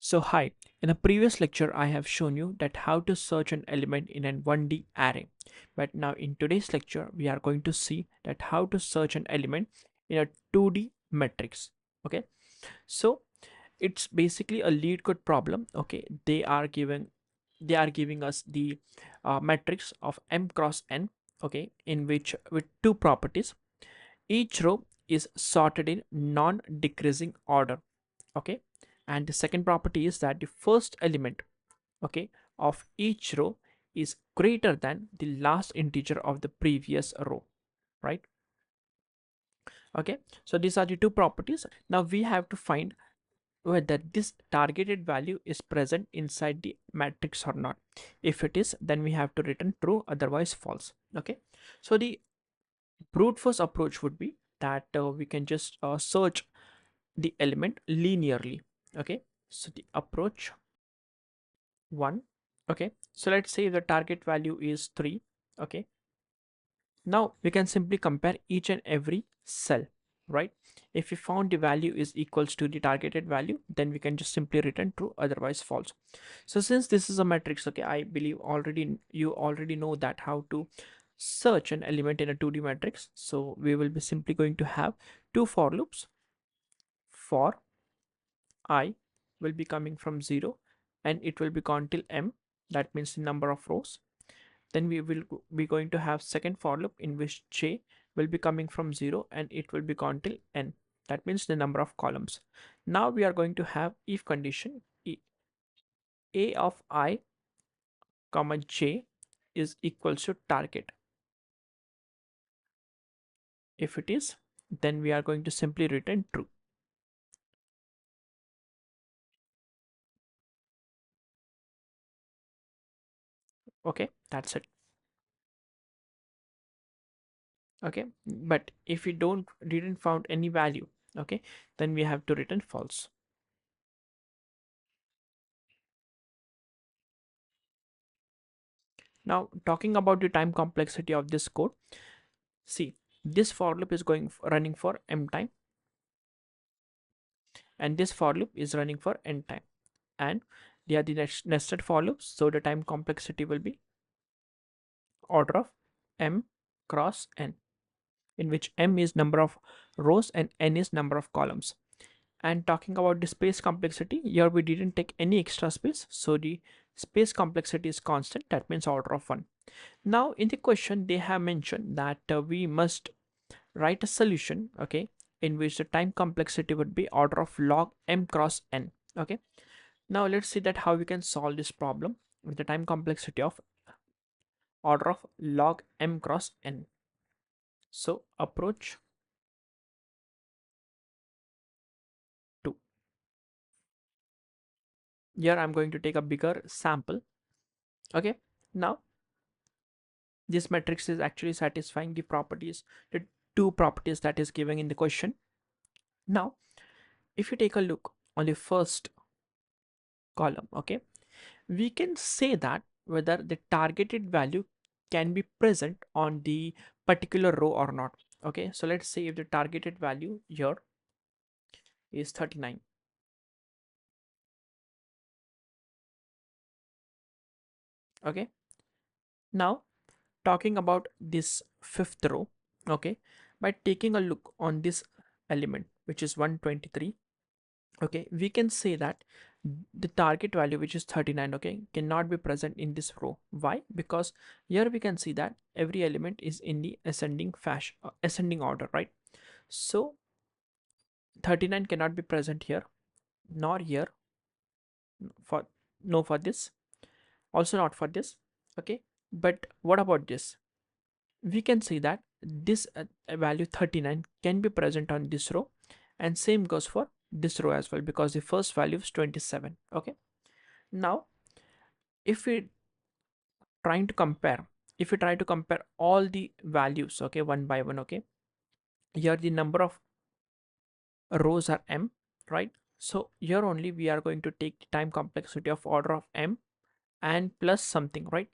So hi, in a previous lecture I have shown you that how to search an element in an 1D array. But now in today's lecture we are going to see that how to search an element in a 2D matrix. Okay, so it's basically a LeetCode problem. Okay, they are giving us the matrix of m cross n. Okay, in which with two properties, each row is sorted in non-decreasing order. Okay, and the second property is that the first element, okay, of each row is greater than the last integer of the previous row, right? Okay, so these are the two properties. Now we have to find whether this targeted value is present inside the matrix or not. If it is, then we have to return true, otherwise false. Okay, so the brute force approach would be that we can just search the element linearly. Okay, so the approach 1. Okay, so let's say the target value is 3. Okay, now we can simply compare each and every cell, right? If we found the value is equals to the targeted value, then we can just simply return true, otherwise false. So since this is a matrix, okay, I believe already you already know that how to search an element in a 2D matrix. So we will be simply going to have two for loops. For I will be coming from 0 and it will be gone till m, that means the number of rows. Then we will be going to have second for loop in which j will be coming from 0 and it will be gone till n, that means the number of columns. Now we are going to have if condition a of I comma j is equals to target. If it is, then we are going to simply return true. Okay, that's it. Okay, but if we didn't found any value, okay, then we have to return false. Now talking about the time complexity of this code, see, this for loop is running for m time and this for loop is running for n time, and they are the nested for loops, so the time complexity will be order of m cross n, in which m is number of rows and n is number of columns. And talking about the space complexity, here we didn't take any extra space, so the space complexity is constant, that means order of 1. Now in the question they have mentioned that we must write a solution, okay, in which the time complexity would be order of log m cross n. Okay, now let's see that how we can solve this problem with the time complexity of order of log m cross n. So approach 2. Here I'm going to take a bigger sample. Okay, now this matrix is actually satisfying the properties, the two properties that is given in the question. Now if you take a look on the first column, okay, we can say that whether the targeted value can be present on the particular row or not. Okay, so let's say if the targeted value here is 39. Okay, now talking about this fifth row, okay, by taking a look on this element which is 123, okay, we can say that the target value which is 39, okay, cannot be present in this row. Why? Because here we can see that every element is in the ascending fashion, ascending order, right? So 39 cannot be present here, nor here, for no, for this also not for this. Okay, but what about this? We can see that this value 39 can be present on this row, and same goes for this row as well, because the first value is 27. Okay, now if we trying to compare, if we try to compare all the values, okay, one by one, okay, here the number of rows are m, right? So here only we are going to take the time complexity of order of m and plus something, right?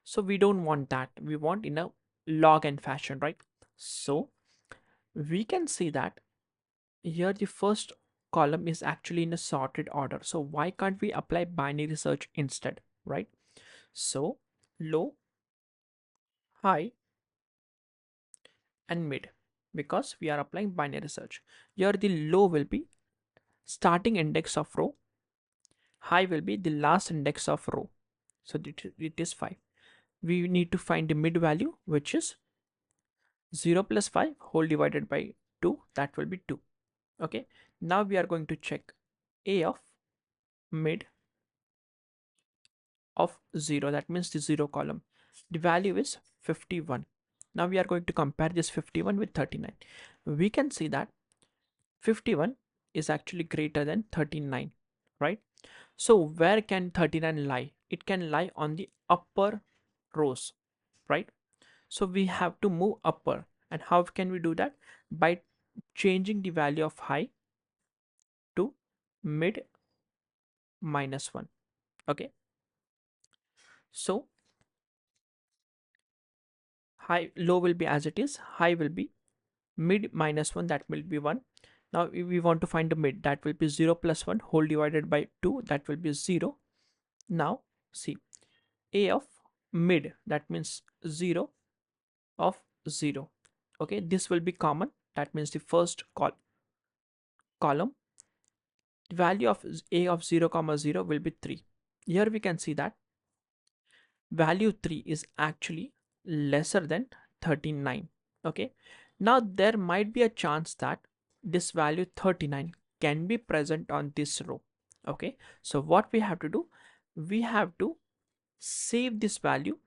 So we don't want that, we want in a log n fashion, right? So we can see that here the first column is actually in a sorted order. So why can't we apply binary search instead, right? So low, high, and mid, because we are applying binary search. Here the low will be starting index of row, high will be the last index of row. So it is 5. We need to find the mid value, which is 0 plus 5 whole divided by 2, that will be 2. Okay, now we are going to check a of mid of 0, that means the 0 column. The value is 51. Now we are going to compare this 51 with 39. We can see that 51 is actually greater than 39, right? So where can 39 lie? It can lie on the upper rows, right? So we have to move upper. And how can we do that? By changing the value of high to mid minus 1. Okay, so high low will be as it is, high will be mid minus 1, that will be 1. Now if we want to find the mid, that will be 0 plus 1 whole divided by 2, that will be 0. Now see, a of mid, that means 0 of 0. Okay, this will be common, that means the first column, the value of a of 0 comma 0 will be 3. Here we can see that value 3 is actually lesser than 39. Okay, now there might be a chance that this value 39 can be present on this row. Okay, so what we have to do, we have to save this value.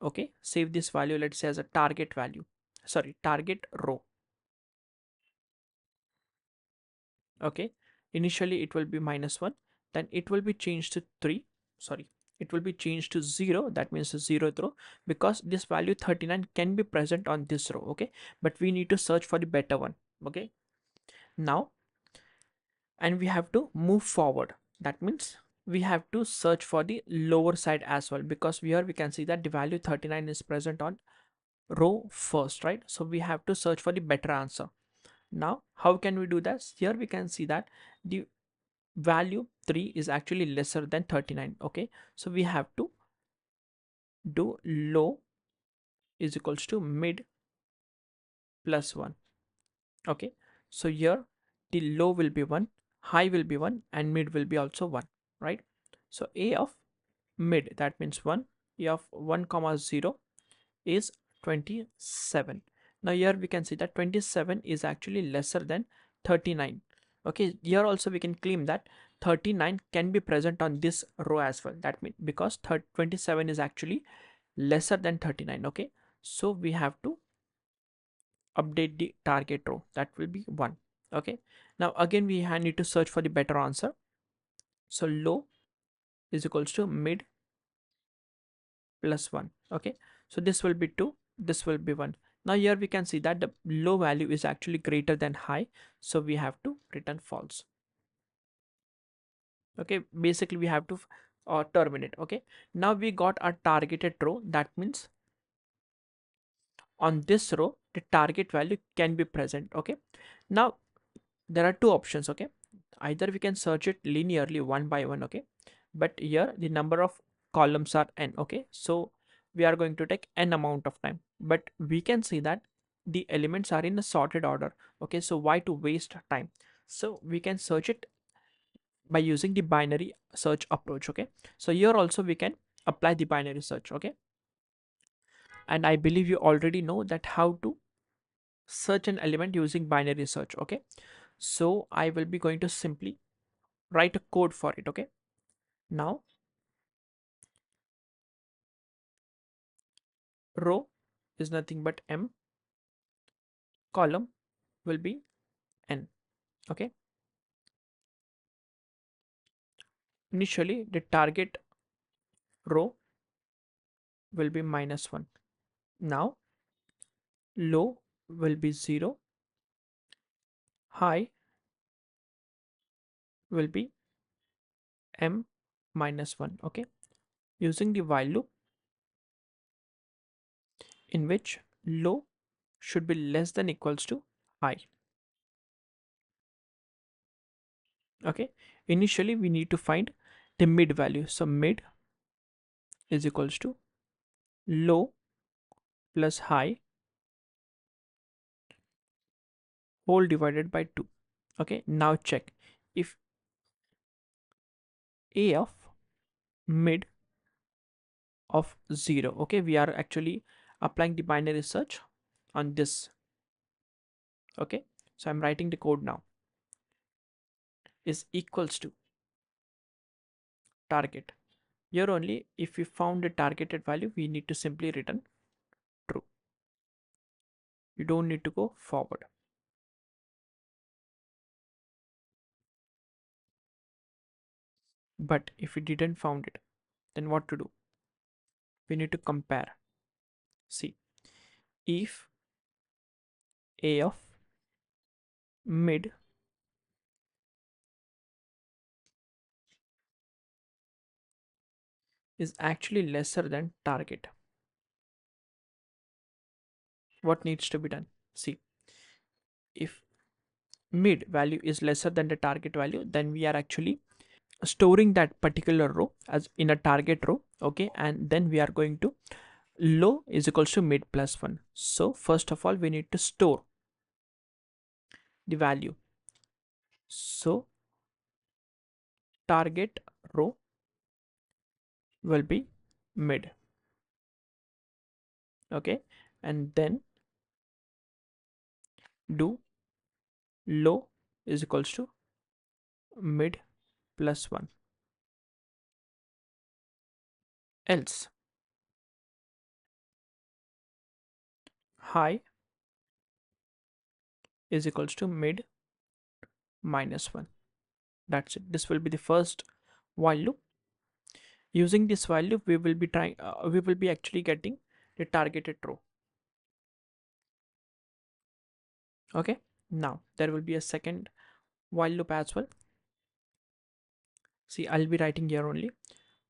Okay, save this value, let's say as a target value, sorry, target row. Okay, initially it will be -1, then it will be changed to 3, sorry, it will be changed to 0, that means the 0th row, because this value 39 can be present on this row. Okay, but we need to search for the better one. Okay, now, and we have to move forward, that means we have to search for the lower side as well, because here we can see that the value 39 is present on row first, right? So we have to search for the better answer. Now how can we do this? Here we can see that the value 3 is actually lesser than 39. Okay, so we have to do low is equals to mid plus 1. Okay, so here the low will be 1, high will be 1, and mid will be also 1, right? So a of mid, that means 1, a of 1 comma 0 is 27. Now here we can see that 27 is actually lesser than 39. Okay, here also we can claim that 39 can be present on this row as well, that means because 27 is actually lesser than 39. Okay, so we have to update the target row, that will be 1. Okay, now again we need to search for the better answer. So low is equals to mid plus 1. Okay, so this will be 2, this will be 1. Now here we can see that the low value is actually greater than high, so we have to return false. Okay, basically we have to terminate. Okay, now we got our targeted row, that means on this row the target value can be present. Okay, now there are two options. Okay, either we can search it linearly one by one. Okay, but here the number of columns are n. Okay, so we are going to take n amount of time, but we can see that the elements are in a sorted order. Okay, so why to waste time? So we can search it by using the binary search approach. Okay, so here also we can apply the binary search. Okay, and I believe you already know that how to search an element using binary search. Okay, so I will be going to simply write a code for it. Okay, now row is nothing but m, column will be n. Okay, initially the target row will be -1. Now low will be 0, high will be m minus 1. Okay, using the while loop in which low should be less than equals to high. Okay, initially we need to find the mid value. So mid is equals to low plus high whole divided by 2. Okay, now check if a of mid of 0. Okay, we are actually applying the binary search on this. Okay, so I'm writing the code now, is equals to target. Here only, if we found a targeted value, we need to simply return true. You don't need to go forward. But if we didn't found it, then what to do? We need to compare. See, if a of mid is actually lesser than target, what needs to be done? See, if mid value is lesser than the target value, then we are actually storing that particular row as in a target row. Okay, and then we are going to low is equals to mid plus 1. So first of all we need to store the value. So target row will be mid. Okay, and then do low is equals to mid plus 1, else high is equals to mid minus 1. That's it. This will be the first while loop. Using this while loop we will be trying we will be actually getting the targeted row. Okay, now there will be a second while loop as well. See, I'll be writing here only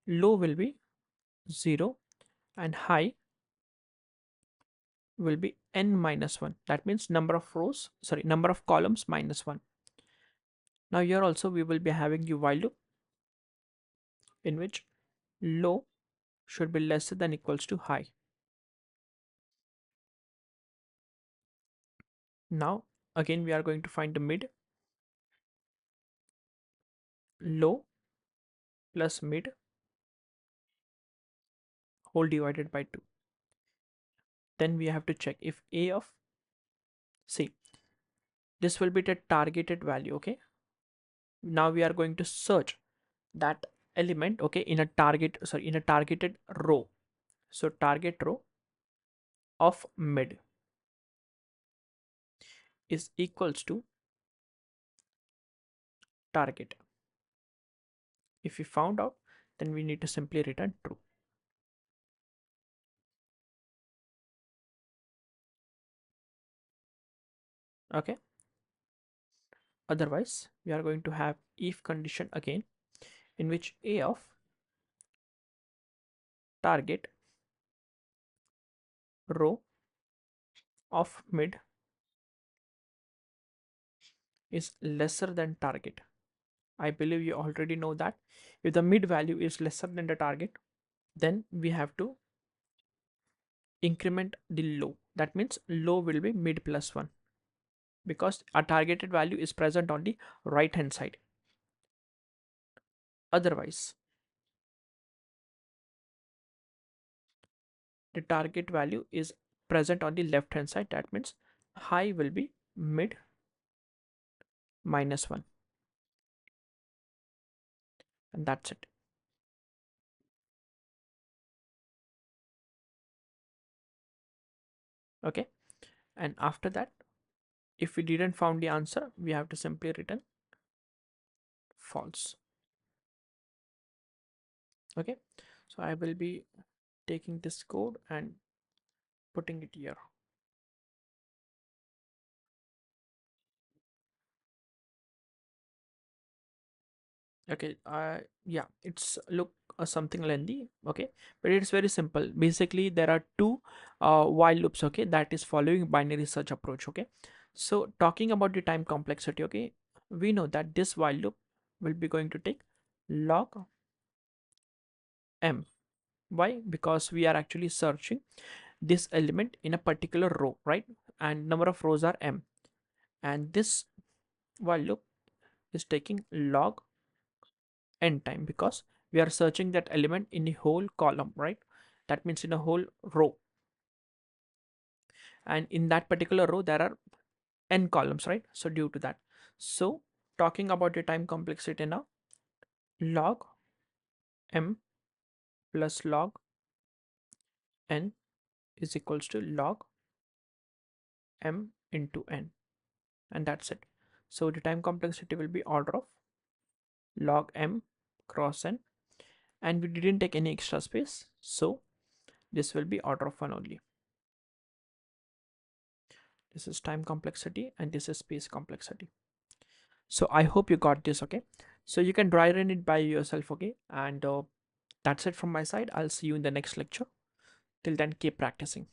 low will be 0 and high will be n minus 1. That means number of rows, sorry, number of columns minus 1. Now here also we will be having the while loop in which low should be lesser than equals to high. Now again we are going to find the mid. Low plus mid whole divided by 2. Then we have to check if a of, see, this will be the targeted value. Okay, now we are going to search that element, okay, in a target, sorry, in a targeted row. So target row of mid is equals to target. If we found out, then we need to simply return true. Okay, otherwise we are going to have if condition again in which a of target row of mid is lesser than target. I believe you already know that if the mid value is lesser than the target, then we have to increment the low. That means low will be mid plus 1 because our targeted value is present on the right hand side. Otherwise, the target value is present on the left hand side. That means high will be mid minus 1, and that's it. Okay, and after that, if we didn't found the answer, we have to simply return false. Okay, so I will be taking this code and putting it here. Okay, yeah, it's look something lengthy. Okay, but it's very simple. Basically there are two while loops, okay, that is following binary search approach. Okay, so talking about the time complexity, okay, we know that this while loop will be going to take log m. Why? Because we are actually searching this element in a particular row, right? And number of rows are m, and this while loop is taking log n time because we are searching that element in a whole column, right? That means in a whole row, and in that particular row there are n columns, right? So due to that, so talking about the time complexity now, log m plus log n is equals to log m into n, and that's it. So the time complexity will be order of log m cross n, and we didn't take any extra space, so this will be order of 1 only. This is time complexity and this is space complexity. So I hope you got this. Okay, so you can dry run it by yourself. Okay, and that's it from my side. I'll see you in the next lecture. Till then, keep practicing.